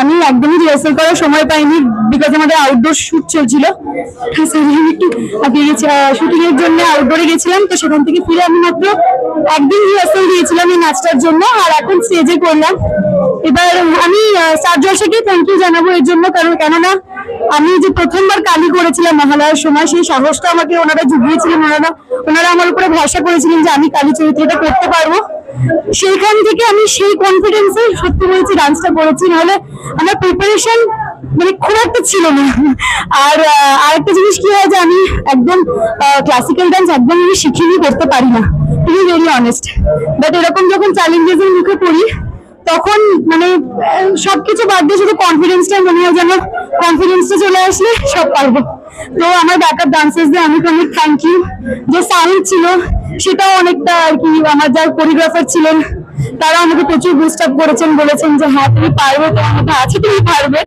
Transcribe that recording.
আমি একদমই রিহার্সাল করার সময় পাইনি, বিকজ আমাদের আউটডোর শুট চলছিল। আমি একটু হাঁপিয়ে গেছি, শুটিং এর জন্য আউটডোরে গেছিলাম, তো সেখান থেকে ফিরে আমি মাত্র একদিন রিহার্সাল দিয়েছিলাম এই নাচটার জন্য, আর এখন স্টেজে করলাম। এবার আমি স্টার জলসাকে থ্যাংক ইউ জানাবো এর জন্য, কারণ কেননা আমি যে প্রথমবার কালি করেছিলাম মহালয়ার সময়, সেই সাহসটা আমাকে ওনারা জুগিয়েছিলেন। ওনারা আমার উপরে ভরসা করেছিলেন যে আমি কালী চরিত্রটা করতে পারবো। সেইখান থেকে আমি সেই কনফিডেন্সে সত্যি বলছি ডান্সটা করেছি, নাহলে আমার প্রিপারেশন মানে খুব একটা ছিল না। আর আরেকটা জিনিস কি হয় যে আমি একদম ক্লাসিক্যাল ডান্স একদম আমি শিখিনি, করতে পারি না, to be very honest. But এরকম যখন চ্যালেঞ্জেস এর মুখে পড়ি, তখন মানে সবকিছু বাদ দিয়ে শুধু কনফিডেন্সটা মনে হয় যেন কনফিডেন্সটা চলে আসলে সব পারবো। তো আমার ব্যাকআপ ডান্সার্সদের আমি অনেক থ্যাংক ইউ। যে সাউন্ড ছিল সেটাও অনেকটা আর কি, আমার যারা কোরিওগ্রাফার ছিলেন তারা আমাকে প্রচুর বুস্ট আপ করেছেন, বলেছেন যে হ্যাঁ তুমি পারবে, তোমার মধ্যে আছে, তুমি পারবে।